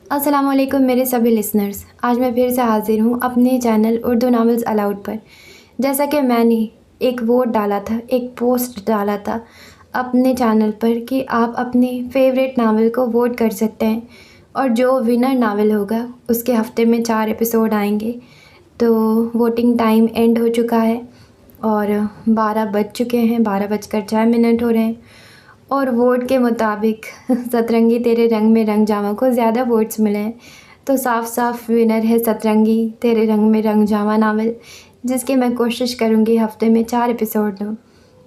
السلام علیکم میرے سبھی لسنرز، آج میں پھر سے حاضر ہوں اپنے چینل اردو ناولز الاؤڈ پر۔ جیسا کہ میں نے ایک ووٹ ڈالا تھا، ایک پوسٹ ڈالا تھا اپنے چینل پر کہ آپ اپنے فیوریٹ ناول کو ووٹ کر سکتے ہیں اور جو ونر ناول ہوگا اس کے ہفتے میں 4 ایپیسوڈ آئیں گے۔ تو ووٹنگ ٹائم اینڈ ہو چکا ہے اور 12 بج چکے ہیں، 12:06 ہو رہے ہیں، اور ووٹ کے مطابق سترنگی تیرے رنگ میں رنگ جاواں کو زیادہ ووٹس ملے ہیں، تو صاف صاف ونر ہے سترنگی تیرے رنگ میں رنگ جاواں ناول، جس کی میں کوشش کروں گی ہفتے میں 4 ایپیسوڈ دوں۔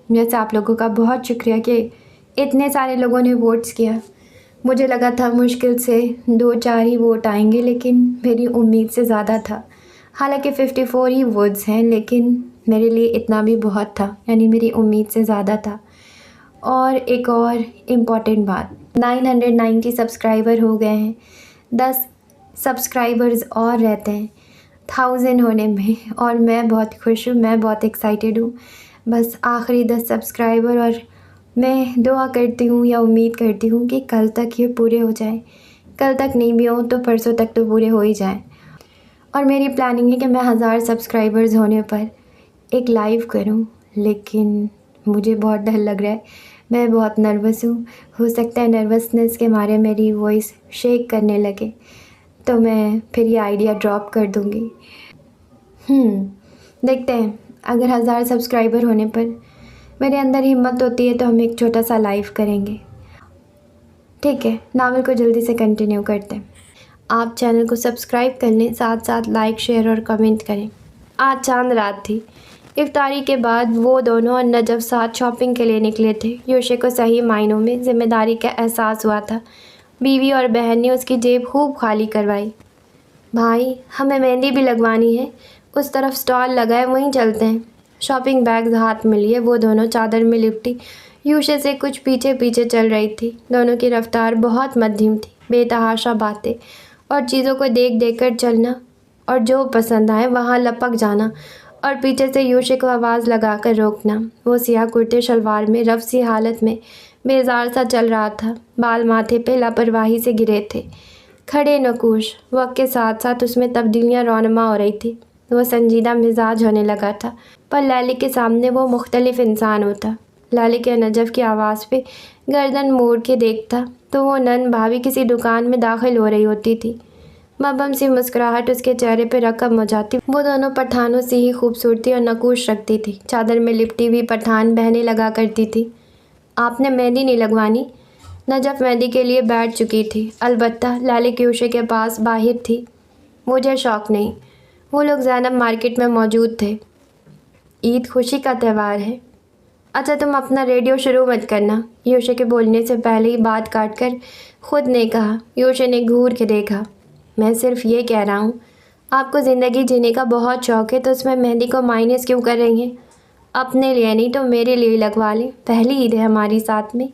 جیسے آپ لوگوں کا بہت شکریہ کہ اتنے سارے لوگوں نے ووٹس کیا۔ مجھے لگا تھا مشکل سے 2-4 ہی ووٹ آئیں گے، لیکن میری امید سے زیادہ تھا۔ حالانکہ 54 ہی ووٹس ہیں، لیکن میرے لیے اتنا بھی بہت تھا، یعنی میری امید سے زیادہ تھا۔ اور ایک اور امپورٹنٹ بات، 990 سبسکرائبر ہو گئے ہیں، 10 سبسکرائبرز اور رہتے ہیں 1000 ہونے میں، اور میں بہت خوش ہوں، میں بہت ایکسائٹیڈ ہوں۔ بس آخری 10 سبسکرائبر، اور میں دعا کرتی ہوں یا امید کرتی ہوں کہ کل تک یہ پورے ہو جائیں، کل تک نہیں بھی ہوں تو پرسوں تک تو پورے ہو ہی جائیں۔ اور میری پلاننگ ہے کہ میں 1000 سبسکرائبرز ہونے پر ایک لائیو کروں، لیکن مجھے بہت ڈر لگ رہا ہے، میں بہت نروس ہوں۔ ہو سکتا ہے نروسنس کے مارے میری وائس شیک کرنے لگے، تو میں پھر یہ آئیڈیا ڈراپ کر دوں گی۔ دیکھتے ہیں، اگر 1000 سبسکرائبر ہونے پر میرے اندر ہمت ہوتی ہے تو ہم ایک چھوٹا سا لائیو کریں گے۔ ٹھیک ہے، ناول کو جلدی سے کنٹینیو کرتے ہیں۔ آپ چینل کو سبسکرائب کر لیں، ساتھ ساتھ لائک، شیئر اور کمنٹ کریں۔ آج چاند رات تھی۔ افطاری کے بعد وہ دونوں اور نجف ساتھ شاپنگ کے لیے نکلے تھے۔ یوشے کو صحیح معنوں میں ذمہ داری کا احساس ہوا تھا۔ بیوی اور بہن نے اس کی جیب خوب خالی کروائی۔ بھائی، ہمیں مہندی بھی لگوانی ہے، اس طرف سٹال لگا ہے، وہیں چلتے ہیں۔ شاپنگ بیگز ہاتھ میں لیے وہ دونوں چادر میں لپٹی یوشے سے کچھ پیچھے پیچھے چل رہی تھی۔ دونوں کی رفتار بہت مدھیم تھی، بے تحاشا باتیں اور چیزوں کو دیکھ دیکھ کر چلنا، اور جو پسند آئے وہاں لپک جانا، اور پیچھے سے یوشے کو آواز لگا کر روکنا۔ وہ سیاہ کرتے شلوار میں رف سی حالت میں بیزار سا چل رہا تھا، بال ماتھے پہ لاپرواہی سے گرے تھے، کھڑے نقوش، وقت کے ساتھ ساتھ اس میں تبدیلیاں رونما ہو رہی تھی۔ وہ سنجیدہ مزاج ہونے لگا تھا، پر لالک کے سامنے وہ مختلف انسان ہوتا۔ لالک یا نجف کی آواز پہ گردن موڑ کے دیکھتا تو وہ نن بھابھی کسی دکان میں داخل ہو رہی ہوتی تھی۔ مبہم سی مسکراہٹ اس کے چہرے پہ رقم ہو جاتی۔ وہ دونوں پٹھانوں سی ہی خوبصورتی اور نقوش رکھتی تھی۔ چادر میں لپٹی ہوئی پٹھان بہنیں لگا کرتی تھی۔ آپ نے مہندی نہیں لگوانی؟ نجف مہندی کے لیے بیٹھ چکی تھی، البتہ لالک یوشے کے پاس باہر تھی۔ مجھے شوق نہیں۔ وہ لوگ زینب مارکیٹ میں موجود تھے۔ عید خوشی کا تہوار ہے۔ اچھا، تم اپنا ریڈیو شروع مت کرنا، یوشے کے بولنے سے پہلے ہی بات کاٹ کر خود نے کہا۔ یوشے نے گھور کے دیکھا۔ میں صرف یہ کہہ رہا ہوں، آپ کو زندگی جینے کا بہت شوق ہے، تو اس میں مہندی کو مائنس کیوں کر رہی ہیں؟ اپنے لیے نہیں تو میرے لیے لگوا لیں، پہلی عید ہے ہماری ساتھ میں۔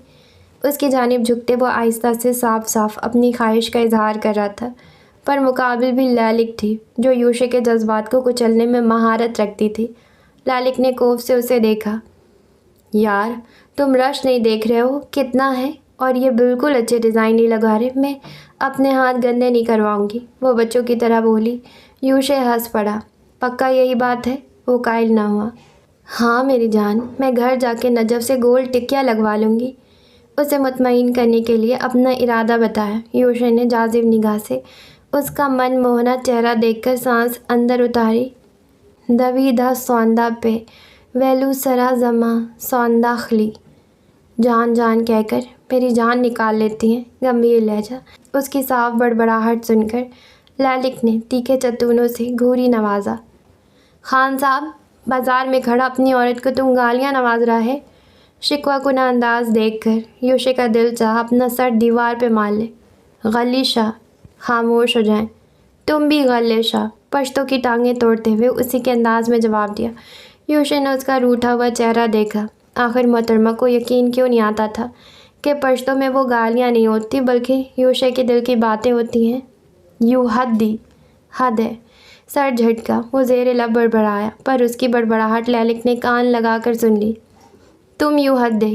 اس کی جانب جھکتے وہ آہستہ سے صاف صاف اپنی خواہش کا اظہار کر رہا تھا، پر مقابل بھی لالک تھی جو یوشے کے جذبات کو کچلنے میں مہارت رکھتی تھی۔ لالک نے کوف سے اسے دیکھا۔ یار، تم رش نہیں دیکھ رہے ہو کتنا ہے، اور یہ بالکل اچھے ڈیزائن نہیں لگا رہے، میں اپنے ہاتھ گندے نہیں کرواؤں گی، وہ بچوں کی طرح بولی۔ یوشے ہنس پڑا۔ پکا یہی بات ہے؟ وہ قائل نہ ہوا۔ ہاں میری جان، میں گھر جا کے نجف سے گول ٹکیا لگوا لوں گی، اسے مطمئن کرنے کے لیے اپنا ارادہ بتایا۔ یوشے نے جاذب نگاہ سے اس کا من موہنا چہرہ دیکھ کر سانس اندر اتاری۔ دویدھا سوندہ پہ ویلو سرا زماں سوندہ خلی، جان جان کہہ کر میری جان نکال لیتی ہیں۔ گمبھیر لہجہ اس کی صاف بڑبڑاہٹ سن کر لالک نے تیکھے چتونوں سے گھوری نوازا۔ خان صاحب، بازار میں کھڑا اپنی عورت کو تم گالیاں نواز رہا ہے؟ شکوہ کنہ انداز دیکھ کر یوشے کا دل چاہا اپنا سر دیوار پہ مار لے۔ غلی شاہ، خاموش ہو جائیں۔ تم بھی غلے شاہ، پشتوں کی ٹانگیں توڑتے ہوئے اسی کے انداز میں جواب دیا۔ یوشے نے اس کا روٹھا ہوا چہرہ دیکھا۔ آخر محترمہ کو یقین کیوں نہیں آتا تھا کہ پشتوں میں وہ گالیاں نہیں ہوتی، بلکہ یوشے کے دل کی باتیں ہوتی ہیں۔ یو حد دی، حد ہے۔ سر جھٹکا، وہ زیر لب بڑبڑایا، پر اس کی بڑبڑاہٹ لالک نے کان لگا کر سن لی۔ تم یو حد دے،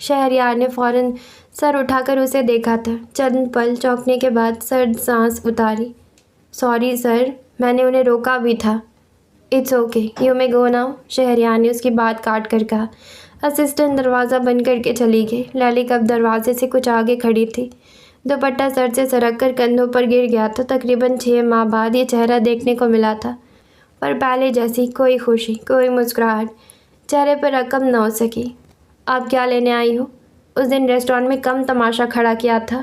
شہریار نے فوراً سر اٹھا کر اسے دیکھا تھا۔ چند پل چونکنے کے بعد سرد سانس اتاری۔ سوری سر، میں نے انہیں روکا بھی تھا۔ It's okay, you may go now, Shahryar نے اس کی بات کاٹ کر کہا۔ اسسٹنٹ دروازہ بند کر کے چلی گئی۔ للک اب دروازے سے کچھ آگے کھڑی تھی۔ دوپٹہ سر سے سرک کر کندھوں پر گر گیا تھا۔ تقریباً 6 ماہ بعد یہ چہرہ دیکھنے کو ملا تھا، پر پہلے جیسی کوئی خوشی، کوئی مسکراہٹ چہرے پر رقم نہ ہو سکی۔ آپ کیا لینے آئی ہو؟ اس دن ریسٹورانٹ میں کم تماشا کھڑا کیا تھا،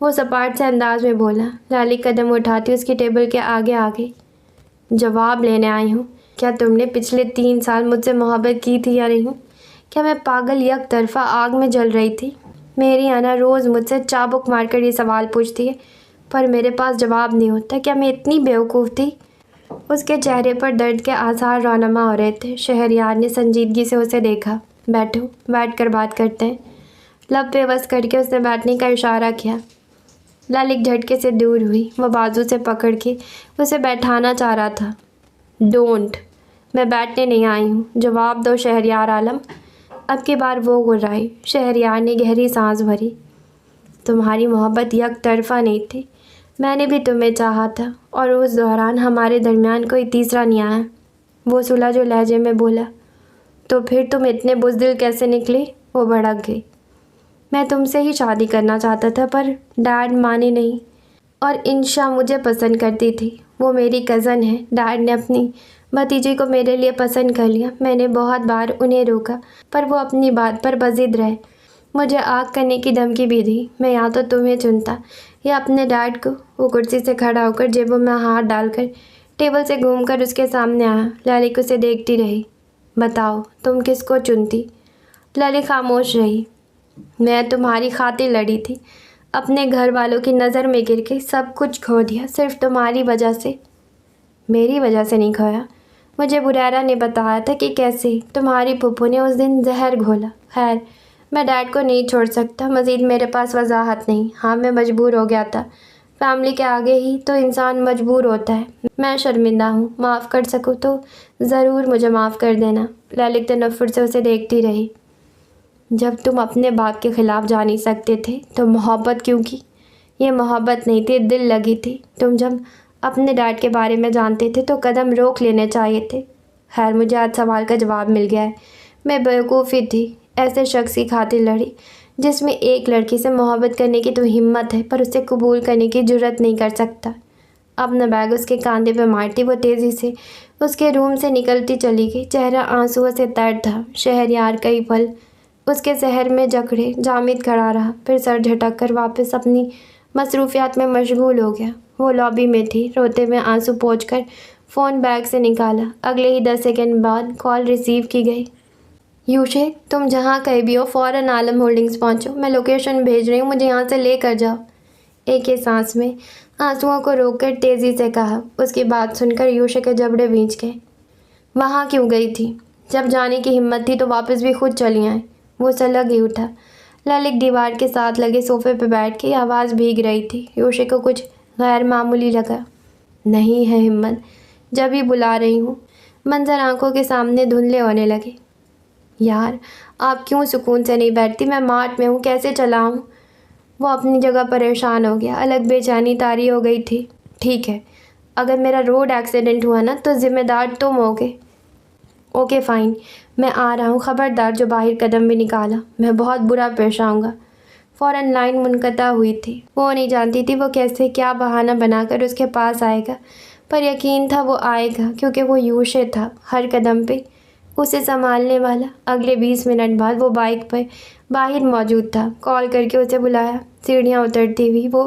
وہ سپاٹ سے انداز میں بولا۔ للک قدم اٹھاتی اس کی ٹیبل کے آگے آ گئی۔ جواب لینے آئی ہوں۔ کیا تم نے پچھلے 3 سال مجھ سے محبت کی تھی یا نہیں؟ کیا میں پاگل یک طرفہ آگ میں جل رہی تھی؟ میری انا روز مجھ سے چابک مار کر یہ سوال پوچھتی ہے، پر میرے پاس جواب نہیں ہوتا۔ کیا میں اتنی بیوقوف تھی؟ اس کے چہرے پر درد کے آثار رونما ہو رہے تھے۔ شہریار نے سنجیدگی سے اسے دیکھا۔ بیٹھو، بیٹھ کر بات کرتے ہیں۔ لب پہ بس کر کے اس نے بیٹھنے کا اشارہ کیا۔ للک جھٹکے سے دور ہوئی۔ وہ بازو سے پکڑ کے اسے بیٹھانا چاہ رہا تھا۔ ڈونٹ، میں بیٹھنے نہیں آئی ہوں، جواب دو شہریار عالم۔ اب کی بار وہ گرائی۔ شہریار نے گہری سانس بھری۔ تمہاری محبت یک طرفہ نہیں تھی، میں نے بھی تمہیں چاہا تھا، اور اس دوران ہمارے درمیان کوئی تیسرا نہیں آیا، وہ سلجھے لہجے میں بولا۔ تو پھر تم اتنے بزدل کیسے نکلی؟ وہ بھڑک گئی۔ میں تم سے ہی شادی کرنا چاہتا تھا، پر ڈیڈ مانے نہیں، اور انشا مجھے پسند کرتی تھی، وہ میری کزن ہے۔ ڈیڈ نے اپنی بھتیجی کو میرے لیے پسند کر لیا۔ میں نے بہت بار انہیں روکا، پر وہ اپنی بات پر بضد رہے، مجھے آگ کرنے کی دھمکی بھی دی۔ میں یا تو تمہیں چنتا یا اپنے ڈیڈ کو۔ وہ کرسی سے کھڑا ہو کر جیبوں میں ہاتھ ڈال کر ٹیبل سے گھوم کر اس کے سامنے آیا۔ للک اسے دیکھتی رہی۔ بتاؤ، تم کس کو چنتی؟ للک خاموش رہی۔ میں تمہاری خاطر لڑی تھی، اپنے گھر والوں کی نظر میں گر کے سب کچھ کھو دیا، صرف تمہاری وجہ سے۔ میری وجہ سے نہیں کھویا، مجھے بریرا نے بتایا تھا کہ کیسے تمہاری پھپھو نے اس دن زہر گھولا۔ خیر، میں ڈیڈ کو نہیں چھوڑ سکتا، مزید میرے پاس وضاحت نہیں۔ ہاں، میں مجبور ہو گیا تھا، فیملی کے آگے ہی تو انسان مجبور ہوتا ہے۔ میں شرمندہ ہوں، معاف کر سکو تو ضرور مجھے معاف کر دینا۔ للک تنفر سے اسے دیکھتی رہی۔ جب تم اپنے باپ کے خلاف جا نہیں سکتے تھے تو محبت کیوں کی؟ یہ محبت نہیں تھی، دل لگی تھی۔ تم جب اپنے ڈیڈ کے بارے میں جانتے تھے تو قدم روک لینے چاہیے تھے۔ خیر، مجھے آج سوال کا جواب مل گیا ہے۔ میں بیوقوفی تھی، ایسے شخص کی خاطر لڑی جس میں ایک لڑکی سے محبت کرنے کی تو ہمت ہے، پر اسے قبول کرنے کی جرت نہیں کر سکتا۔ اپنا بیگ اس کے کاندھے پہ مارتی وہ تیزی سے اس کے روم سے نکلتی چلی گئی۔ چہرہ آنسوؤں سے تر تھا۔ شہریار کئی پل اس کے زہر میں جکڑے جامد کھڑا رہا، پھر سر جھٹک کر واپس اپنی مصروفیات میں مشغول ہو گیا۔ وہ لابی میں تھی، روتے ہوئے آنسو پوچھ کر فون بیگ سے نکالا۔ اگلے ہی 10 سیکنڈ بعد کال ریسیو کی گئی۔ یوشے، تم جہاں کہیں بھی ہو فوراً عالم ہولڈنگز پہنچو، میں لوکیشن بھیج رہی ہوں، مجھے یہاں سے لے کر جاؤ۔ ایک ہی سانس میں آنسوؤں کو روک کر تیزی سے کہا۔ اس کی بات سن کر یوشے کے جبڑے بھینچ گئے۔ وہاں کیوں گئی تھی؟ جب جانے کی ہمت تھی تو واپس بھی خود چلی آئیں۔ وہ سلگ ہی اٹھا۔ للک دیوار کے ساتھ لگے صوفے پہ بیٹھ کے آواز بھیگ رہی تھی۔ یوشے کو کچھ غیر معمولی لگا۔ نہیں ہے ہمت، جب ہی بلا رہی ہوں۔ منظر آنکھوں کے سامنے دھندلے ہونے لگے۔ یار، آپ کیوں سکون سے نہیں بیٹھتی؟ میں مارٹ میں ہوں، کیسے چلاؤں؟ وہ اپنی جگہ پریشان ہو گیا۔ الگ بے چینی طاری ہو گئی تھی۔ ٹھیک ہے، اگر میرا روڈ ایکسیڈنٹ ہوا نا تو ذمہ دار تم ہوگے۔ اوکے فائن، میں آ رہا ہوں، خبردار جو باہر قدم بھی نکالا میں بہت برا پیش آؤں گا۔ فوراً لائن منقطع ہوئی تھی۔ وہ نہیں جانتی تھی وہ کیسے کیا بہانہ بنا کر اس کے پاس آئے گا، پر یقین تھا وہ آئے گا، کیونکہ وہ یوشے تھا، ہر قدم پہ اسے سنبھالنے والا۔ اگلے 20 منٹ بعد وہ بائک پر باہر موجود تھا۔ کال کر کے اسے بلایا۔ سیڑھیاں اترتی ہوئی وہ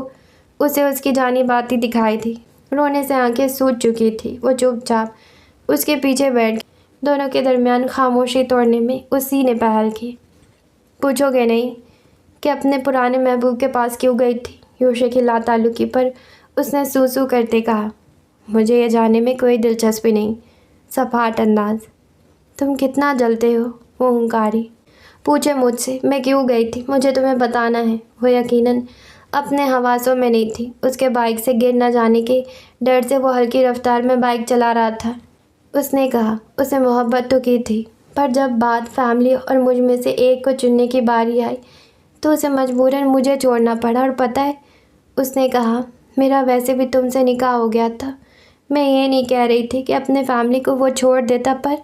اسے اس کی جانب آتی دکھائی تھی۔ رونے سے آنکھیں سوج چکی تھی۔ وہ چپ چاپ اس کے پیچھے بیٹھ گئی۔ دونوں کے درمیان خاموشی توڑنے میں اسی نے پہل کی۔ پوچھو گے نہیں کہ اپنے پرانے محبوب کے پاس کیوں گئی تھی؟ یوشے کی لا تعلقی پر اس نے سو کرتے کہا۔ مجھے یہ جاننے میں کوئی دلچسپی نہیں۔ صفاٹ انداز۔ تم کتنا جلتے ہو؟ وہ ہنکاری۔ پوچھے مجھ سے میں کیوں گئی تھی، مجھے تمہیں بتانا ہے۔ وہ یقیناً اپنے حواسوں میں نہیں تھی۔ اس کے بائک سے گر نہ جانے کے ڈر سے وہ ہلکی رفتار میں بائک چلا رہا تھا۔ اس نے کہا، اسے محبت تو کی تھی، پر جب بات فیملی اور مجھ میں سے ایک کو چننے کی باری آئی تو اسے مجبوراً مجھے چھوڑنا پڑا۔ اور پتہ ہے اس نے کہا، میرا ویسے بھی تم سے نکاح ہو گیا تھا، میں یہ نہیں کہہ رہی تھی کہ اپنے فیملی کو وہ چھوڑ دیتا، پر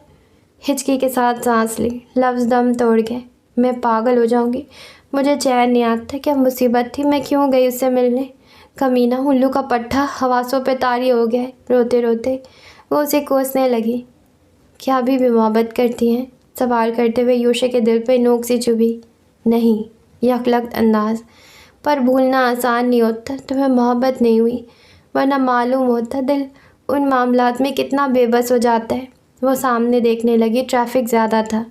ہچکی کے ساتھ سانس لی، لفظ دم توڑ گئے۔ میں پاگل ہو جاؤں گی، مجھے چین نہیں آتا، کیا مصیبت تھی، میں کیوں گئی اس سے ملنے؟ کمینہ الو کا پٹھا حواسوں پہ طاری ہو گیا ہے۔ روتے روتے وہ اسے کوسنے لگی۔ کیا ابھی بھی محبت کرتی ہیں؟ سوال کرتے ہوئے یوشے کے دل پہ نوک سی چبھی۔ نہیں، یکلخت انداز، پر بھولنا آسان نہیں ہوتا۔ تمہیں محبت نہیں ہوئی، ورنہ معلوم ہوتا دل ان معاملات میں کتنا بے بس ہو جاتا ہے۔ وہ سامنے دیکھنے لگی، ٹریفک زیادہ تھا۔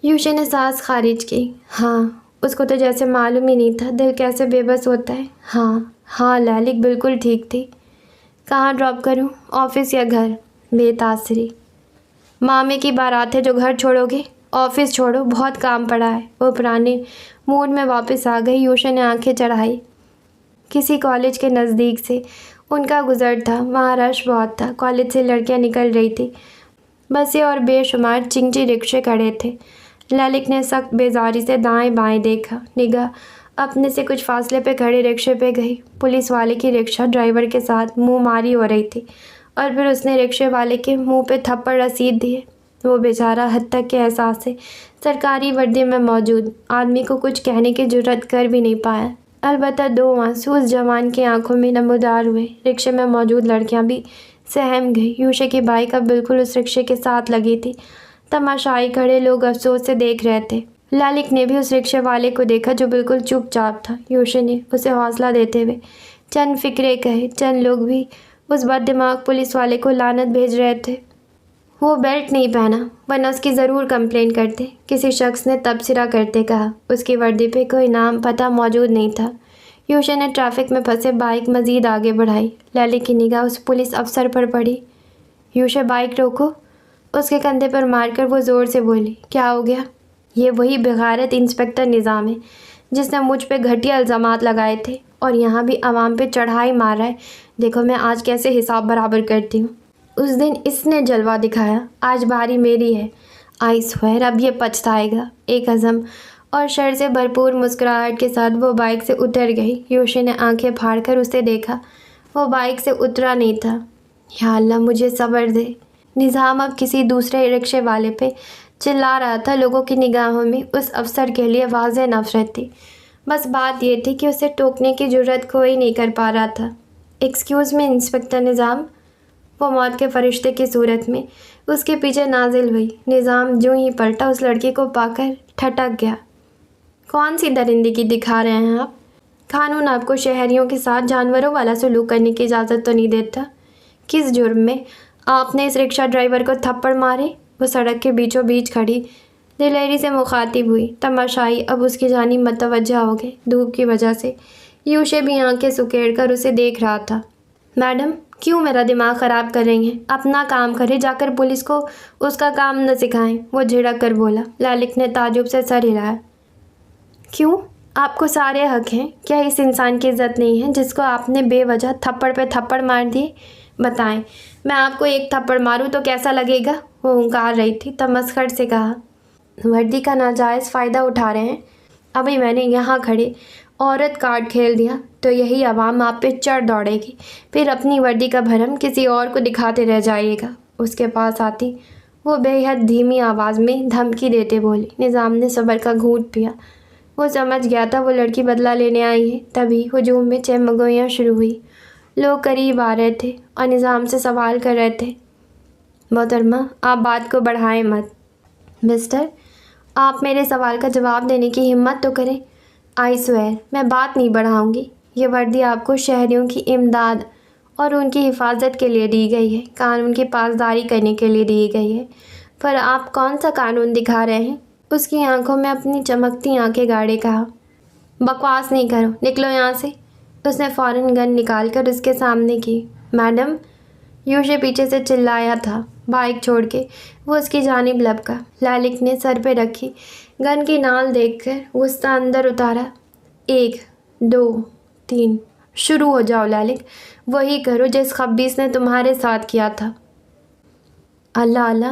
یوشے نے سانس خارج کی۔ ہاں، اس کو تو جیسے معلوم ہی نہیں تھا دل کیسے بے بس ہوتا ہے۔ ہاں لیلک بالکل ٹھیک تھی۔ کہاں ڈراپ کروں، آفس یا گھر؟ بے تاثری۔ مامے کی بارات ہے جو گھر چھوڑو گے؟ آفس چھوڑو، بہت کام پڑا ہے۔ وہ پرانے موڈ میں واپس آ گئی۔ یوشے نے آنکھیں چڑھائی۔ کسی کالج کے نزدیک سے ان کا گزر تھا، وہاں رش بہت تھا، کالج سے لڑکیاں نکل رہی تھیں، بسیں اور بے شمار چنگچی رکشے کھڑے تھے۔ لیلک نے سخت بیزاری سے دائیں بائیں دیکھا، نگاہ اپنے سے کچھ فاصلے پہ کھڑے رکشے پہ گئی۔ پولیس والے کی رکشہ ڈرائیور کے ساتھ منہ ماری ہو رہی تھی، اور پھر اس نے رکشے والے کے منہ پہ تھپڑ رسید دیے۔ وہ بیچارہ حد تک کے احساس سے سرکاری وردی میں موجود آدمی کو کچھ کہنے کی جرأت کر بھی نہیں پایا۔ البتہ دو آنسو اس جوان کی آنکھوں میں نمودار ہوئے۔ رکشے میں موجود لڑکیاں بھی سہم گئی۔ یوشے کی بائک اب بالکل اس رکشے کے ساتھ لگی تھی۔ تماشائی کھڑے لوگ افسوس سے دیکھ رہے تھے۔ لیلک نے بھی اس رکشے والے کو دیکھا جو بالکل چپ چاپ تھا۔ یوشے نے اسے حوصلہ دیتے ہوئے چند فقرے کہے۔ چند لوگ بھی اس بد دماغ پولیس والے کو لعنت بھیج رہے تھے۔ وہ بیلٹ نہیں پہنا، ورنہ اس کی ضرور کمپلین کرتے، کسی شخص نے تبصرہ کرتے کہا۔ اس کی وردی پہ کوئی نام پتہ موجود نہیں تھا۔ یوشے نے ٹریفک میں پھنسے بائک مزید آگے بڑھائی۔ لیلک کی نگاہ اس پولیس افسر پر پڑی۔ یوشے بائک روکو، اس کے کندھے پر مار کر وہ زور سے بولی۔ کیا ہو گیا؟ یہ وہی بغیرت انسپکٹر نظام ہے جس نے مجھ پہ گھٹیا الزامات لگائے تھے، اور یہاں بھی عوام پہ چڑھائی مار رہا ہے۔ دیکھو میں آج کیسے حساب برابر کرتی ہوں۔ اس دن اس نے جلوہ دکھایا، آج باری میری ہے۔ آئی سویر اب یہ پچھتائے گا۔ ایک عزم اور شر سے بھرپور مسکراہٹ کے ساتھ وہ بائک سے اتر گئی۔ یوشے نے آنکھیں پھاڑ کر اسے دیکھا۔ وہ بائک سے اترا نہیں تھا۔ یا اللہ مجھے صبر دے۔ نظام اب کسی دوسرے رکشے والے پہ چلا رہا تھا۔ لوگوں کی نگاہوں میں اس افسر کے لیے واضح نفرت تھی۔ بس بات یہ تھی کہ اسے ٹوکنے کی جرأت کوئی نہیں کر پا رہا تھا۔ ایکسکیوز می انسپکٹر نظام۔ وہ موت کے فرشتے کی صورت میں اس کے پیچھے نازل ہوئی۔ نظام جوں ہی پلٹا، اس لڑکی کو پا کر ٹھٹک گیا۔ کون سی درندگی دکھا رہے ہیں آپ؟ قانون آپ کو شہریوں کے ساتھ جانوروں والا سلوک کرنے کی اجازت تو نہیں دیتا۔ کس جرم میں آپ نے اس رکشہ ڈرائیور کو تھپڑ مارے؟ وہ سڑک کے بیچوں بیچ کھڑی دلیری سے مخاطب ہوئی۔ تماشائی اب اس کی جانب متوجہ ہو گئے۔ دھوپ کی وجہ سے یوشے بھی آنکھیں سکیڑ کر اسے دیکھ رہا تھا۔ میڈم کیوں میرا دماغ خراب کر رہی ہیں؟ اپنا کام کرے، جا کر پولیس کو اس کا کام نہ سکھائیں۔ وہ جھڑک کر بولا۔ لیلک نے تعجب سے سر ہلایا۔ کیوں؟ آپ کو سارے حق ہیں، کیا اس انسان کی عزت نہیں ہے جس کو آپ نے بے وجہ تھپڑ پہ تھپڑ مار دیے؟ بتائیں، میں آپ کو ایک تھپڑ ماروں تو کیسا لگے گا؟ وہ ہنکار رہی تھی۔ تمسخر سے کہا، وردی کا ناجائز فائدہ اٹھا رہے ہیں؟ ابھی میں نے یہاں کھڑے عورت کارڈ کھیل دیا تو یہی عوام آپ پہ چڑھ دوڑے گی، پھر اپنی وردی کا بھرم کسی اور کو دکھاتے رہ جائیے گا۔ اس کے پاس آتی وہ بے حد دھیمی آواز میں دھمکی دیتے بولی۔ نظام نے صبر کا گھونٹ پیا۔ وہ سمجھ گیا تھا وہ لڑکی بدلہ لینے آئی ہے۔ تبھی ہجوم میں چہمگوئیاں شروع ہوئی۔ لوگ قریب آ رہے تھے اور نظام سے سوال کر رہے تھے۔ محترمہ آپ بات کو بڑھائیں مت۔ مسٹر، آپ میرے سوال کا جواب دینے کی ہمت تو کریں۔ آئی سویر میں بات نہیں بڑھاؤں گی۔ یہ وردی آپ کو شہریوں کی امداد اور ان کی حفاظت کے لیے دی گئی ہے، قانون کی پاسداری کرنے کے لیے دی گئی ہے، پر آپ کون سا قانون دکھا رہے ہیں؟ اس کی آنکھوں میں اپنی چمکتی آنکھیں گاڑے کہا۔ بکواس نہیں کرو، نکلو یہاں سے۔ اس نے فوراً گن نکال کر اس کے سامنے کی۔ میڈم، یوشے پیچھے سے چلایا تھا۔ بائک چھوڑ کے وہ اس کی جانب لپکا۔ لیلک نے سر پہ رکھی گن کی نال دیکھ کر غصہ اندر اتارا۔ 1 2 3 شروع ہو جاؤ لیلک، وہی کرو جس خبیث نے تمہارے ساتھ کیا تھا۔ اللہ اللہ،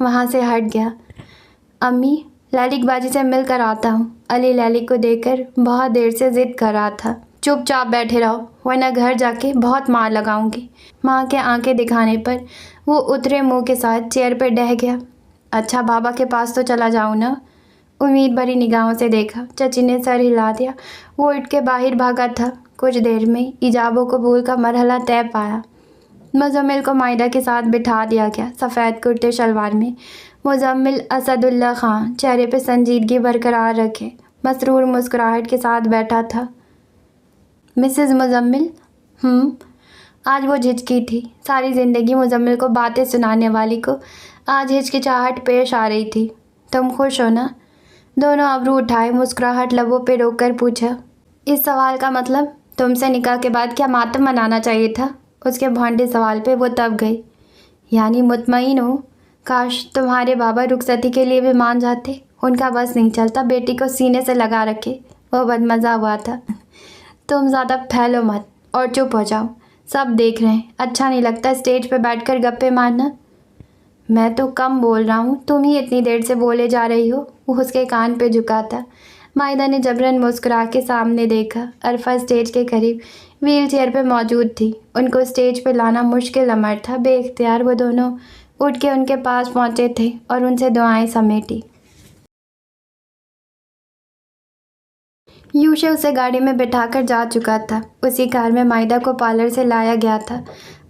وہاں سے ہٹ گیا۔ امی، لالک باجی سے مل کر آتا ہوں۔ علی لالک کو دیکھ کر بہت دیر سے ضد کر رہا تھا۔ چپ چاپ بیٹھے رہو ورنہ گھر جا کے بہت مار لگاؤں گی۔ ماں کے آنکھیں دکھانے پر وہ اترے منہ کے ساتھ چیئر پہ ڈہ گیا۔ اچھا بابا کے پاس تو چلا جاؤں نا؟ امید بھری نگاہوں سے دیکھا۔ چچی نے سر ہلا دیا۔ وہ اٹھ کے باہر بھاگا تھا۔ کچھ دیر میں ایجاب و قبول کا مرحلہ طے پایا۔ مزمل کو مائدہ کے ساتھ بٹھا دیا گیا۔ سفید کرتے شلوار میں مزمل اسد اللہ خان چہرے پہ سنجیدگی برقرار رکھے مسرور مسکراہٹ کے ساتھ بیٹھا تھا۔ مسز مزمل؟ آج وہ جھجکی تھی۔ ساری زندگی مزمل کو باتیں سنانے والی کو آج ہچکچاہٹ پیش آ رہی تھی۔ تم خوش ہو نا؟ دونوں ابرو اٹھائے مسکراہٹ لبوں پہ روک کر پوچھا۔ اس سوال کا مطلب تم سے نکاح کے بعد کیا ماتم منانا چاہیے تھا؟ اس کے بھونڈے سوال پہ وہ تب گئی۔ یعنی مطمئن ہو؟ کاش تمہارے بابا رخصتی کے لیے بھی مان جاتے۔ ان کا بس نہیں چلتا بیٹی کو سینے سے لگا رکھے۔ وہ بدمزہ ہوا تھا۔ تم زیادہ پھیلو مت اور چپ ہو جاؤ، سب دیکھ رہے ہیں۔ اچھا نہیں لگتا اسٹیج پہ بیٹھ کر گپے مارنا؟ میں تو کم بول رہا ہوں، تم ہی اتنی دیر سے بولے جا رہی ہو۔ وہ اس کے کان پہ جھکا تھا۔ مائدہ نے جبراً مسکرا کے سامنے دیکھا۔ عرفہ اسٹیج کے قریب ویل چیئر پہ موجود تھی۔ ان کو اسٹیج پہ لانا مشکل امر تھا۔ بے اختیار وہ دونوں اٹھ کے ان کے پاس پہنچے تھے اور ان سے دعائیں سمیٹی۔ یوشے اسے گاڑی میں بٹھا کر جا چکا تھا۔ اسی کار میں مائدہ کو پارلر سے لایا گیا تھا۔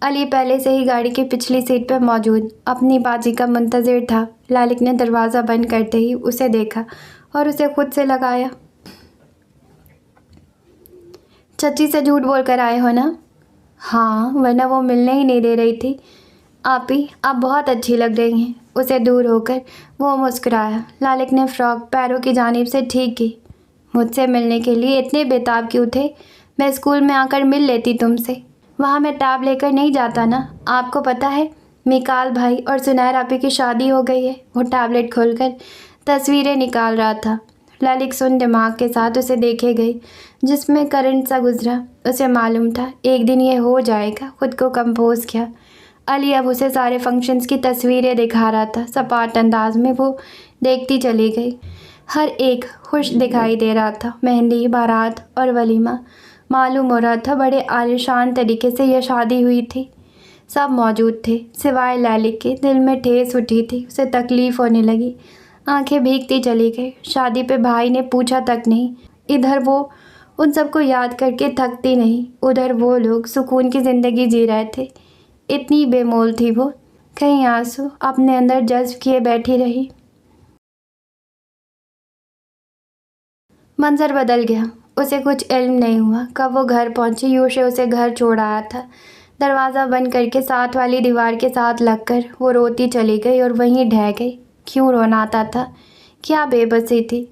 علی پہلے سے ہی گاڑی کی پچھلی سیٹ پہ موجود اپنی باجی کا منتظر تھا۔ لالک نے دروازہ بند کرتے ہی اسے دیکھا اور اسے خود سے لگایا۔ چچی سے جھوٹ بول کر آئے ہو نا؟ ہاں، ورنہ وہ ملنے ہی نہیں دے رہی تھی۔ آپی، آپ بہت اچھی لگ رہی ہیں۔ اسے دور ہو کر وہ مسکرایا۔ لالک نے فراک پیروں کی جانب سے ٹھیک کی۔ مجھ سے ملنے کے لیے اتنے بےتاب کیوں تھے؟ میں اسکول میں آ کر مل لیتی تم سے۔ وہاں میں ٹیب لے کر نہیں جاتا نا۔ آپ کو پتہ ہے میکال بھائی اور سنیر آپی کی شادی ہو گئی ہے۔ وہ ٹیبلٹ کھول کر تصویریں نکال رہا تھا۔ لالک سن دماغ کے ساتھ اسے دیکھے گئی، جس میں کرنٹ سا گزرا۔ اسے معلوم تھا ایک دن یہ ہو جائے گا۔ خود کو کمپوز کیا۔ علی اب اسے سارے فنکشنز کی تصویریں دکھا رہا تھا۔ سپاٹ انداز میں وہ دیکھتی چلی گئی۔ ہر ایک خوش دکھائی دے رہا تھا۔ مہندی، بارات اور ولیمہ۔ معلوم ہو رہا تھا بڑے عالیشان طریقے سے یہ شادی ہوئی تھی۔ سب موجود تھے سوائے لالک کے۔ دل میں ٹھیس اٹھی تھی۔ اسے تکلیف ہونے لگی۔ آنکھیں بھیگتی چلی گئی۔ شادی پہ بھائی نے پوچھا تک نہیں۔ ادھر وہ ان سب کو یاد کر کے تھکتی نہیں، ادھر وہ لوگ سکون کی زندگی جی رہے تھے۔ اتنی بے مول تھی وہ، کہیں آنسو اپنے اندر جذب کیے بیٹھی رہی۔ منظر بدل گیا۔ اسے کچھ علم نہیں ہوا کب وہ گھر پہنچی۔ یوشے اسے گھر چھوڑ آیا تھا۔ دروازہ بند کر کے ساتھ والی دیوار کے ساتھ لگ کر وہ روتی چلی گئی اور وہیں ڈھہ گئی۔ کیوں رونا آتا تھا؟ کیا بے بسی تھی۔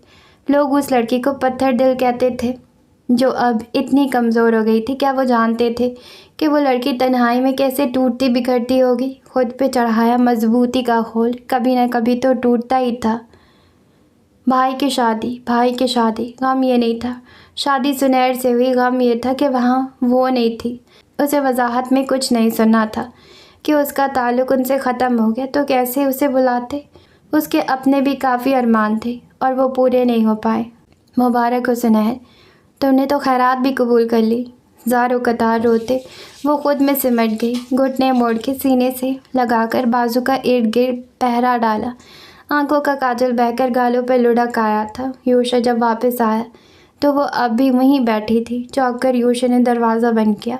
لوگ اس لڑکی کو پتھر دل کہتے تھے جو اب اتنی کمزور ہو گئی تھی۔ کیا وہ جانتے تھے کہ وہ لڑکی تنہائی میں کیسے ٹوٹتی بکھرتی ہوگی؟ خود پہ چڑھایا مضبوطی کا خول کبھی نہ کبھی تو ٹوٹتا ہی تھا۔ بھائی کی شادی، غم یہ نہیں تھا شادی سنیر سے ہوئی، غم یہ تھا کہ وہاں وہ نہیں تھی۔ اسے وضاحت میں کچھ نہیں سننا تھا کہ اس کا تعلق ان سے ختم ہو گیا تو کیسے اسے بلاتے۔ اس کے اپنے بھی کافی ارمان تھے اور وہ پورے نہیں ہو پائے۔ مبارک ہو سنیر، تم نے تو خیرات بھی قبول کر لی۔ زار و قطار روتے وہ خود میں سمٹ گئی۔ گھٹنے موڑ کے سینے سے لگا کر بازو کا ارد گرد پہرا ڈالا۔ آنکھوں کا کاجل بہہ کر گالوں پہ لڑک آیا تھا۔ یوشا جب واپس آیا تو وہ اب بھی وہیں بیٹھی تھی۔ چونک کر یوشا نے دروازہ بند کیا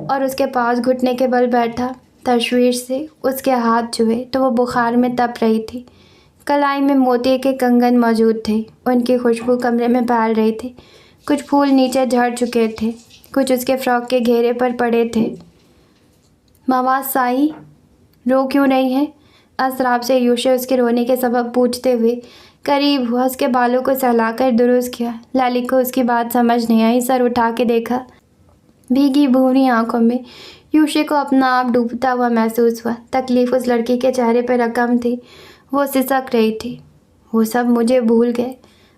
اور اس کے پاس گھٹنے کے بل بیٹھا۔ تشویش سے اس کے ہاتھ چھوئے تو وہ بخار میں تپ رہی تھی۔ کلائی میں موتی کے کنگن موجود تھے۔ ان کی خوشبو کمرے میں پھیل رہی تھی۔ کچھ پھول نیچے جھڑ چکے تھے، کچھ اس کے فراک کے گھیرے پر پڑے تھے۔ مواز سائی، رو کیوں نہیں ہے؟ اسراب سے یوشے اس کے رونے کے سبب پوچھتے ہوئے قریب ہوا۔ اس کے بالوں کو سہلا کر درست کیا۔ لالک کو اس کی بات سمجھ نہیں آئی۔ سر اٹھا کے دیکھا۔ بھیگی بھوری آنکھوں میں یوشے کو اپنا آپ ڈوبتا ہوا محسوس ہوا۔ تکلیف اس لڑکی کے چہرے پہ رقم تھی۔ وہ سسک رہی تھی۔ وہ سب مجھے بھول گئے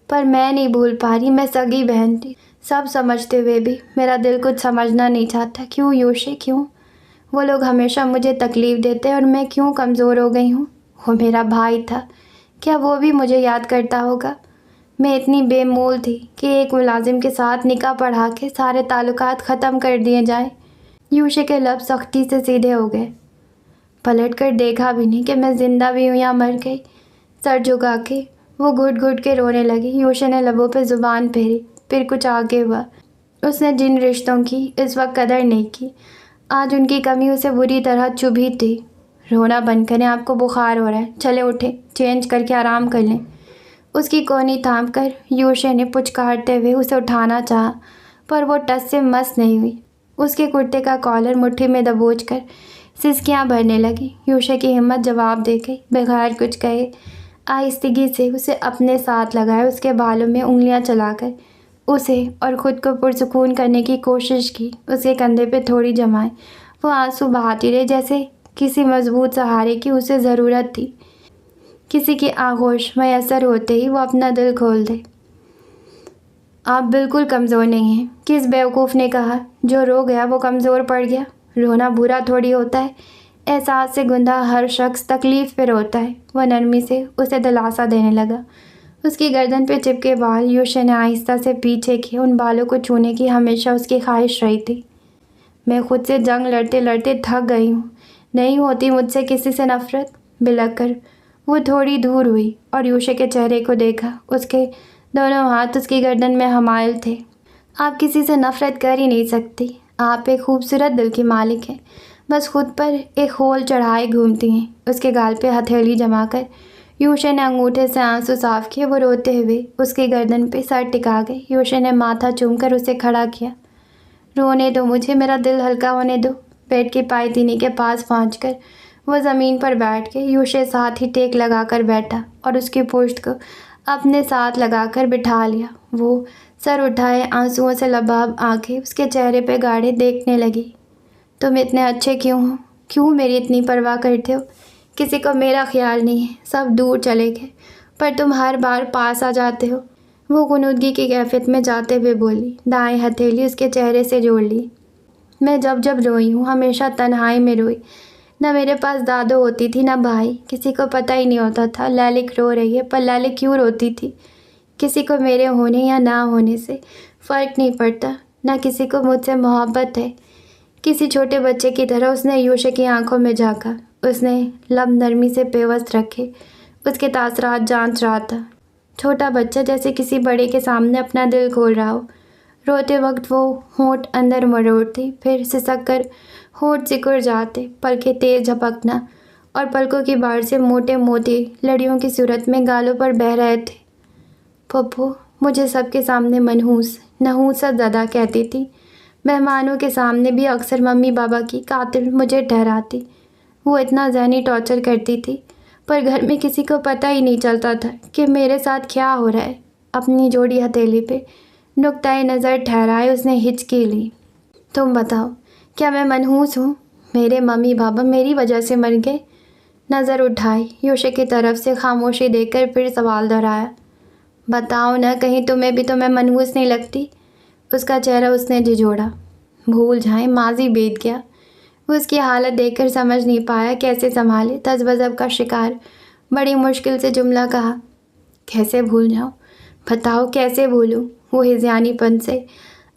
پر میں نہیں بھول پا رہی۔ میں سگی بہن تھی۔ سب سمجھتے ہوئے بھی میرا دل کچھ سمجھنا نہیں چاہتا۔ کیوں یوشے، کیوں؟ وہ لوگ ہمیشہ مجھے تکلیف دیتے اور میں کیوں کمزور ہو گئی ہوں؟ وہ میرا بھائی تھا، کیا وہ بھی مجھے یاد کرتا ہوگا؟ میں اتنی بے مول تھی کہ ایک ملازم کے ساتھ نکاح پڑھا کے سارے تعلقات ختم کر دیے جائیں۔ یوشے کے لب سختی سے سیدھے ہو گئے۔ پلٹ کر دیکھا بھی نہیں کہ میں زندہ بھی ہوں یا مر گئی۔ سر جھکا کے وہ گھٹ گھٹ کے رونے لگی۔ یوشے نے لبوں پہ زبان پھیری، پھر کچھ آگے ہوا۔ اس نے جن رشتوں کی اس وقت قدر نہیں کی، آج ان کی کمی اسے بری طرح چبھی تھی۔ رونا بند کریں، آپ کو بخار ہو رہا ہے، چلے اٹھیں، چینج کر کے آرام کر لیں۔ اس کی کونی تھام کر یوشے نے پچکارتے ہوئے اسے اٹھانا چاہا، پر وہ ٹس سے مس نہیں ہوئی۔ اس کے کرتے کا کالر مٹھی میں دبوچ کر سسکیاں بھرنے لگی۔ یوشے کی ہمت جواب دے گئی، بغیر کچھ کہے آہستگی سے اسے اپنے ساتھ لگائے، اس کے بالوں میں انگلیاں چلا کر اسے اور خود کو پرسکون کرنے کی کوشش کی۔ اس کے کندھے پہ تھوڑی جمائے وہ آنسو بہاتی رہی، جیسے کسی مضبوط سہارے کی اسے ضرورت تھی، کسی کی آغوش میسر ہوتے ہی وہ اپنا دل کھول دے۔ آپ بالکل کمزور نہیں ہیں، کس بیوقوف نے کہا جو رو گیا وہ کمزور پڑ گیا؟ رونا برا تھوڑی ہوتا ہے، احساس سے گندھا ہر شخص تکلیف پہ روتا ہے۔ وہ نرمی سے اسے دلاسا دینے لگا۔ اس کی گردن پہ چپکے بال یوشے نے آہستہ سے پیچھے کیے۔ ان بالوں کو چھونے کی ہمیشہ اس کی خواہش رہی تھی۔ میں خود سے جنگ لڑتے لڑتے تھک گئی ہوں، نہیں ہوتی مجھ سے کسی سے نفرت؟ بلک کر وہ تھوڑی دور ہوئی اور یوشے کے چہرے کو دیکھا۔ اس کے دونوں ہاتھ اس کی گردن میں حمائل تھے۔ آپ کسی سے نفرت کر ہی نہیں سکتی، آپ ایک خوبصورت دل کی مالک ہیں، بس خود پر ایک خول چڑھائے گھومتی ہیں۔ اس کے گال پہ ہتھیلی جما کر یوشے نے انگوٹھے سے آنسو صاف کیے۔ وہ روتے ہوئے اس کی گردن پہ سر ٹکا گئے۔ یوشے نے ماتھا چوم کر اسے کھڑا کیا۔ رونے دو مجھے، میرا دل ہلکا ہونے دو۔ بیڈ کی پائیدینی کے پاس پہنچ کر وہ زمین پر بیٹھ گئی۔ یوشے ساتھ ہی ٹیک لگا کر بیٹھا اور اس کی پشت کو اپنے ساتھ لگا کر بٹھا لیا۔ وہ سر اٹھائے، آنسوؤں سے لباب آنکھیں اس کے چہرے پہ گاڑے دیکھنے لگی۔ تم اتنے اچھے کیوں ہو؟ کیوں میری اتنی پرواہ کرتے ہو؟ کسی کو میرا خیال نہیں ہے، سب دور چلے گئے، پر تم ہر بار پاس آ جاتے ہو۔ وہ غنودگی کی کیفیت میں جاتے ہوئے بولی، دائیں ہتھیلی اس کے چہرے سے جوڑ لی۔ میں جب جب روئی ہوں ہمیشہ تنہائی میں روئی، نہ میرے پاس دادو ہوتی تھی نہ بھائی، کسی کو پتہ ہی نہیں ہوتا تھا لالک رو رہی ہے، پر لالک کیوں روتی تھی؟ کسی کو میرے ہونے یا نہ ہونے سے فرق نہیں پڑتا، نہ کسی کو مجھ سے محبت ہے۔ کسی چھوٹے بچے کی طرح اس نے یوشے کی آنکھوں میں جھانکا۔ اس نے لب نرمی سے پیوست رکھے، اس کے تاثرات جانچ رہا تھا۔ چھوٹا بچہ جیسے کسی بڑے کے سامنے اپنا دل کھول رہا ہو۔ روتے وقت وہ ہونٹ اندر مروڑتی، پھر سسک کر ہونٹ سکڑ جاتے، پلکیں تیز جھپکنا اور پلکوں کی باڑ سے موٹے موتی لڑیوں کی صورت میں گالوں پر بہہ رہے تھے۔ پھپھو مجھے سب کے سامنے منحوس نحوست زدہ کہتی تھی، مہمانوں کے سامنے بھی اکثر ممی بابا کی قاتل مجھے ٹھہراتی۔ وہ اتنا ذہنی ٹارچر کرتی تھی، پر گھر میں کسی کو پتہ ہی نہیں چلتا تھا کہ میرے ساتھ کیا ہو رہا ہے۔ اپنی جوڑی ہتھیلی پہ نقطۂ نظر ٹھہرائے اس نے ہچکی لی۔ تم بتاؤ، کیا میں منحوس ہوں؟ میرے ممی بابا میری وجہ سے مر گئے؟ نظر اٹھائی یوشے کی طرف سے، خاموشی دیکھ کر پھر سوال دہرایا۔ بتاؤ نا، کہیں تمہیں بھی تو میں منحوس نہیں لگتی؟ اس کا چہرہ اس نے جھنجھوڑا۔ بھول جائیں، ماضی بیت گیا۔ وہ اس کی حالت دیکھ کر سمجھ نہیں پایا کیسے سنبھالے۔ تذبذب کا شکار بڑی مشکل سے جملہ کہا، کیسے بھول جاؤں؟ بتاؤ کیسے بھولوں؟ وہ ہذیانی پن سے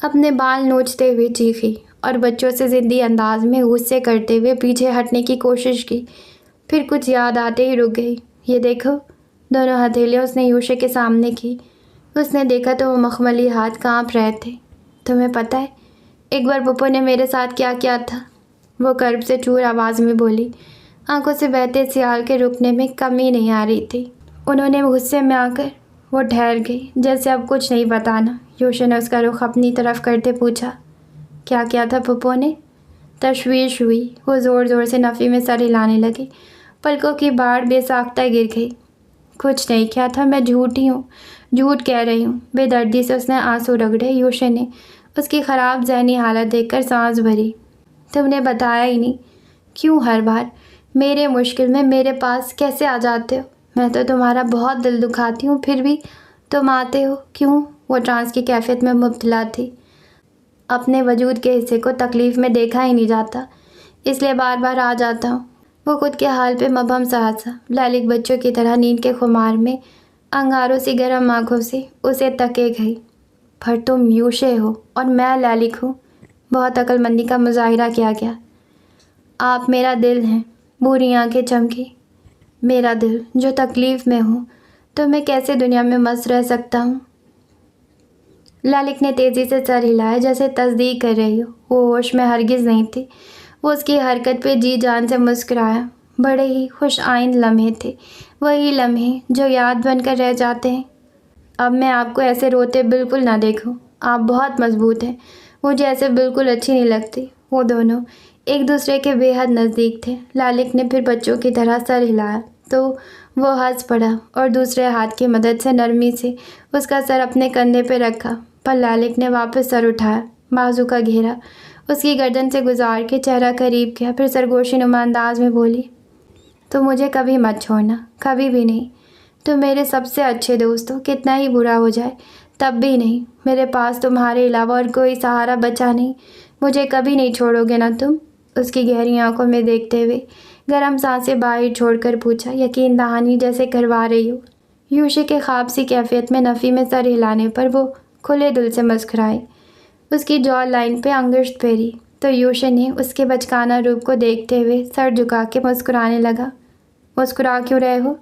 اپنے بال نوچتے ہوئے چیخی اور بچوں سے ضدی انداز میں غصے کرتے ہوئے پیچھے ہٹنے کی کوشش کی، پھر کچھ یاد آتے ہی رک گئی۔ یہ دیکھو، دونوں ہتھیلیاں اس نے یوشے کے سامنے کی۔ اس نے دیکھا تو وہ مخملی ہاتھ کانپ رہے تھے۔ تمہیں پتہ ہے ایک بار پپو نے میرے ساتھ کیا کیا تھا؟ وہ کرب سے چور آواز میں بولی۔ آنکھوں سے بہتے سیال کے رکنے میں کمی نہیں آ رہی تھی۔ انہوں نے غصے میں آ کر وہ ٹھہر گئی، جیسے اب کچھ نہیں بتانا۔ یوشے نے اس کا رخ اپنی طرف کرتے پوچھا، کیا کیا تھا پپو نے؟ تشویش ہوئی، وہ زور زور سے نفی میں سر ہلانے لگی، پلکوں کی باڑ بے ساختہ گر گئی۔ کچھ نہیں کیا تھا، میں جھوٹی ہوں، جھوٹ کہہ رہی ہوں۔ بے دردی سے اس نے آنسو رگڑے۔ یوشے نے اس کی خراب ذہنی حالت دیکھ کر سانس بھری۔ تم نے بتایا ہی نہیں، کیوں ہر بار میرے مشکل میں میرے پاس کیسے آ جاتے ہو؟ میں تو تمہارا بہت دل دکھاتی ہوں، پھر بھی تم آتے ہو کیوں؟ وہ ٹرانس کی کیفیت میں مبتلا تھی۔ اپنے وجود کے حصے کو تکلیف میں دیکھا ہی نہیں جاتا، اس لیے بار بار آ جاتا ہوں۔ وہ خود کے حال پہ مبہم سا ہنسا۔ لالک بچوں کی طرح نیند کے خمار میں انگاروں سی گرم آنکھوں سے اسے تکے گئی۔ پر تم یوشے ہو اور میں لالک ہوں۔ بہت عقل مندی کا مظاہرہ کیا گیا۔ آپ میرا دل ہیں۔ بری آنکھیں چمکی۔ میرا دل جو تکلیف میں ہوں تو میں کیسے دنیا میں مست رہ سکتا ہوں؟ لالک نے تیزی سے سر ہلایا جیسے تصدیق کر رہی ہو۔ وہ ہوش میں ہرگز نہیں تھی۔ وہ اس کی حرکت پہ جی جان سے مسکرایا۔ بڑے ہی خوش آئند لمحے تھے، وہی لمحے جو یاد بن کر رہ جاتے ہیں۔ اب میں آپ کو ایسے روتے بالکل نہ دیکھوں۔ آپ بہت مضبوط ہیں، مجھے ایسے بالکل اچھی نہیں لگتی۔ وہ دونوں ایک دوسرے کے بے حد نزدیک تھے۔ لالک نے پھر بچوں کی طرح سر ہلایا تو وہ ہنس پڑا اور دوسرے ہاتھ کی مدد سے نرمی سے اس کا سر اپنے کندھے پہ رکھا۔ پر لالک نے واپس سر اٹھایا، بازو کا گھیرا اس کی گردن سے گزار کے چہرہ قریب کیا، پھر سرگوشی نما انداز میں بولی، تو مجھے کبھی مت چھوڑنا، کبھی بھی نہیں۔ تم میرے سب سے اچھے دوست ہو، کتنا ہی برا ہو جائے تب بھی نہیں۔ میرے پاس تمہارے علاوہ اور کوئی سہارا بچا نہیں۔ مجھے کبھی نہیں چھوڑو گے نا تم؟ اس کی گہری آنکھوں میں دیکھتے ہوئے گرم سانسیں باہر چھوڑ کر پوچھا، یقین دہانی جیسے کروا رہی ہو۔ یوشے کے خواب سی کیفیت میں نفی میں سر ہلانے پر وہ کھلے دل سے مسکرائی۔ اس کی جا لائن پہ انگشت پھیری تو یوشے نے اس کے بچکانہ روپ کو دیکھتے ہوئے سر جھکا کے مسکرانے لگا۔ مسکرا کیوں رہے ہو؟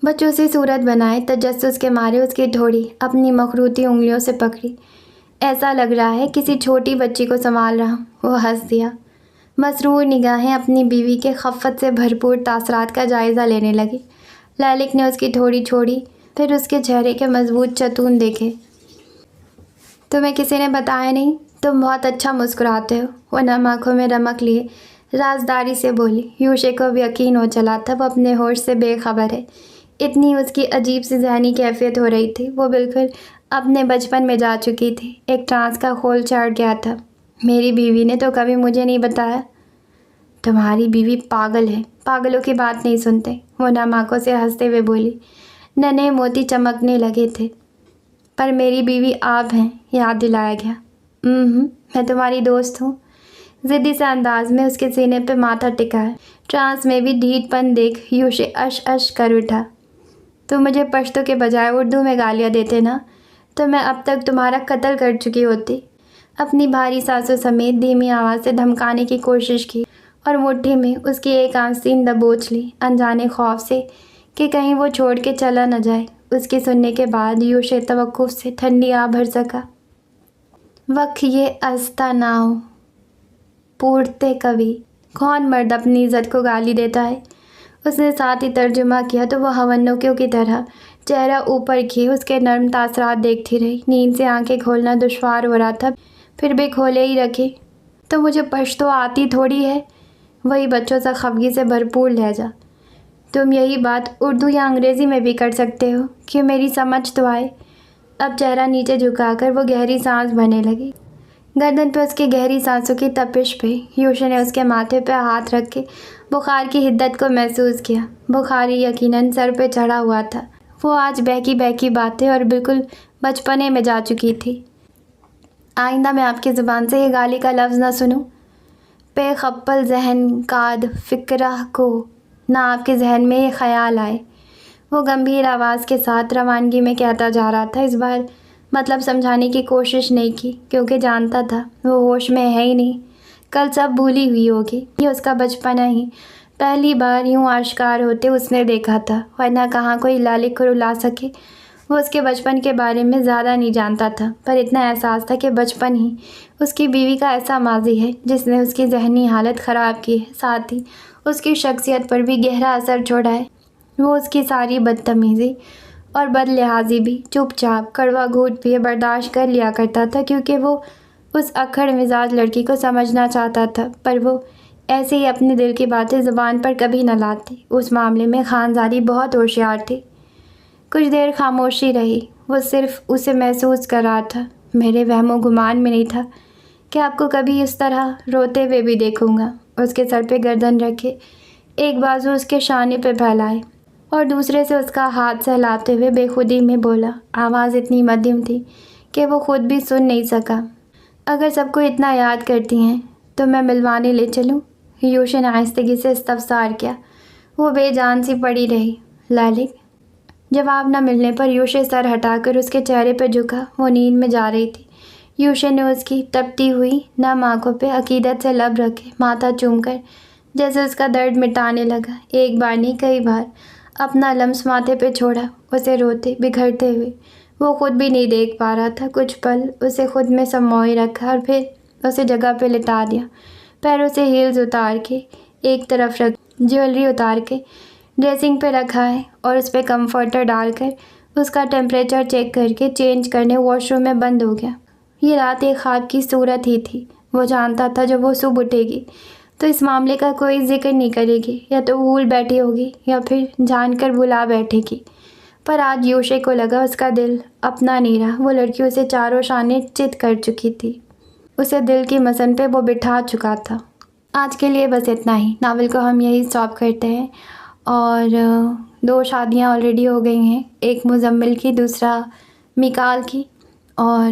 بچوں سے صورت بنائے تجسس کے مارے اس کی ٹھوڑی اپنی مخروطی انگلیوں سے پکڑی۔ ایسا لگ رہا ہے کسی چھوٹی بچی کو سنبھال رہا ہوں۔ وہ ہنس دیا۔ مسرور نگاہیں اپنی بیوی کے خفت سے بھرپور تاثرات کا جائزہ لینے لگی۔ لالک نے اس کی ٹھوڑی چھوڑی، پھر اس کے چہرے کے مضبوط چتون دیکھے۔ تمہیں کسی نے بتایا نہیں؟ تم بہت اچھا مسکراتے ہو۔ وہ نم آنکھوں میں رمق لیے رازداری سے بولی۔ یوشے کو اب یقین ہو چلا تھا وہ اپنے ہوش سے بے خبر ہے۔ اتنی اس کی عجیب سی ذہنی کیفیت ہو رہی تھی، وہ بالکل اپنے بچپن میں جا چکی تھی۔ ایک ٹرانس کا خول چڑھ گیا تھا۔ میری بیوی نے تو کبھی مجھے نہیں بتایا۔ تمہاری بیوی پاگل ہے، پاگلوں کی بات نہیں سنتے، وہ نم آنکھوں سے ہنستے ہوئے بولی۔ ننھے موتی چمکنے لگے تھے۔ پر میری بیوی آپ ہیں، یاد دلایا گیا۔ میں تمہاری دوست ہوں۔ ضدی سے انداز میں اس کے سینے پہ ماتھا ٹکایا۔ ٹرانس میں بھی ڈھیٹ پن دیکھ یوشے اش اش کر اٹھا۔ تم مجھے پشتو کے بجائے اردو میں گالیاں دیتے نا، تو میں اب تک تمہارا قتل کر چکی ہوتی۔ اپنی بھاری سانسوں سمیت دھیمی آواز سے دھمکانے کی کوشش کی اور مٹھی میں اس کی ایک آستین دبوچ لی، انجانے خوف سے کہ کہیں وہ چھوڑ کے چلا نہ جائے۔ اس کی سننے کے بعد یوشے توقف سے ٹھنڈی آہ بھر سکا۔ وقت یہ استا ناؤ پورتے کبھی، کون مرد اپنی عزت کو گالی دیتا ہے؟ اس نے ساتھ ہی ترجمہ کیا تو وہ ہونکیوں کی طرح چہرہ اوپر کیے اس کے نرم تاثرات دیکھتی رہی۔ نیند سے آنکھیں کھولنا دشوار ہو رہا تھا، پھر بھی کھولے ہی رکھے۔ تو مجھے پشتو آتی تھوڑی ہے؟ وہی بچوں سا خفگی سے بھرپور لہجہ۔ تم یہی بات اردو یا انگریزی میں بھی کر سکتے ہو کہ میری سمجھ تو آئے۔ اب چہرہ نیچے جھکا کر وہ گہری سانس بھرنے لگی۔ گردن پہ اس کی گہری سانسوں کی تپش پہ یوشے نے اس کے ماتھے پہ ہاتھ رکھ کے بخار کی حدت کو محسوس کیا۔ بخار یقیناً سر پہ چڑھا ہوا تھا۔ وہ آج بہکی بہکی باتیں اور بالکل بچپنے میں جا چکی تھی۔ آئندہ میں آپ کی زبان سے یہ گالی کا لفظ نہ سنوں۔ پہ خپل ذہن کاد فکرہ کو، نہ آپ کے ذہن میں یہ خیال آئے۔ وہ گمبھیر آواز کے ساتھ روانگی میں کہتا جا رہا تھا۔ اس بار مطلب سمجھانے کی کوشش نہیں کی کیونکہ جانتا تھا وہ ہوش میں ہے ہی نہیں۔ کل سب بھولی ہوئی ہوگی۔ یہ اس کا بچپنا ہی پہلی بار یوں آشکار ہوتے اس نے دیکھا تھا، ورنہ کہاں کوئی لالک کو رلا سکے۔ وہ اس کے بچپن کے بارے میں زیادہ نہیں جانتا تھا، پر اتنا احساس تھا کہ بچپن ہی اس کی بیوی کا ایسا ماضی ہے جس نے اس کی ذہنی حالت خراب کی ہے، ساتھ ہی اس کی شخصیت پر بھی گہرا اثر چھوڑا ہے۔ وہ اس کی ساری بدتمیزی اور بد لحاظی بھی چپ چاپ کڑوا گھونٹ پیے برداشت کر لیا کرتا تھا کیونکہ وہ اس اکھڑ مزاج لڑکی کو سمجھنا چاہتا تھا، پر وہ ایسے ہی اپنے دل کی باتیں زبان پر کبھی نہ لاتی۔ اس معاملے میں خانزادی بہت ہوشیار تھی۔ کچھ دیر خاموشی رہی۔ وہ صرف اسے محسوس کر رہا تھا۔ میرے وہم و گمان میں نہیں تھا کہ آپ کو کبھی اس طرح روتے ہوئے بھی دیکھوں گا۔ اس کے سر پہ گردن رکھے ایک بازو اس کے شانے پہ پھیلائے اور دوسرے سے اس کا ہاتھ سہلاتے ہوئے بے خودی میں بولا۔ آواز اتنی مدھم تھی کہ وہ خود بھی سن نہیں سکا۔ اگر سب کو اتنا یاد کرتی ہیں تو میں ملوانے لے چلوں؟ یوشے نے آہستگی سے استفسار کیا۔ وہ بے جان سی پڑی رہی۔ لالک؟ جواب نہ ملنے پر یوشے سر ہٹا کر اس کے چہرے پہ جھکا۔ وہ نیند میں جا رہی تھی۔ یوشے نے اس کی تپتی ہوئی نم آنکھوں پہ عقیدت سے لب رکھے، ماتھا چوم کر جیسے اس کا درد مٹانے لگا۔ ایک بار نہیں کئی بار اپنا لمس ماتھے پہ چھوڑا، اسے روتے بگھڑتے ہوئے۔ وہ خود بھی نہیں دیکھ پا رہا تھا۔ کچھ پل اسے خود میں سموئے رکھا اور پھر اسے جگہ پہ لٹا دیا۔ پیروں سے ہیلز اتار کے ایک طرف رکھ، جیولری اتار کے ڈریسنگ پہ رکھا ہے اور اس پہ کمفرٹر ڈال کر اس کا ٹیمپریچر چیک کر کے چینج کرنے واش روم میں بند ہو گیا۔ یہ رات ایک خواب کی صورت ہی تھی۔ وہ جانتا تھا جب وہ صبح اٹھے گی تو اس معاملے کا کوئی ذکر نہیں کرے گی، یا تو بھول بیٹھی ہوگی یا پھر جان کر بھلا بیٹھے گی۔ پر آج یوشے کو لگا اس کا دل اپنا نہیں رہا۔ وہ لڑکی اسے چاروں شانے چت کر چکی تھی، اسے دل کی مسن پہ وہ بٹھا چکا تھا۔ آج کے لیے بس اتنا ہی۔ ناول کو ہم یہی اسٹاپ کرتے ہیں، اور 2 شادیاں آلریڈی ہو گئی ہیں، ایک مزمل کی، دوسرا میکال کی، اور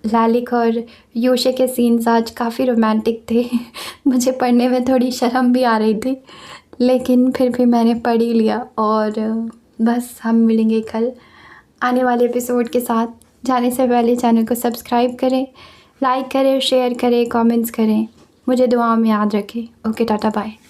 لالک اور یوشے کے سینز آج کافی رومانٹک تھے۔ مجھے پڑھنے میں تھوڑی شرم بھی آ رہی تھی، لیکن پھر بھی میں نے پڑھ ہی لیا۔ اور بس ہم ملیں گے کل آنے والے ایپیسوڈ کے ساتھ۔ جانے سے پہلے چینل کو سبسکرائب کریں، لائک کریں، شیئر کریں، کامنٹس کریں، مجھے دعاؤں میں یاد رکھیں۔ Okay, tata, bye.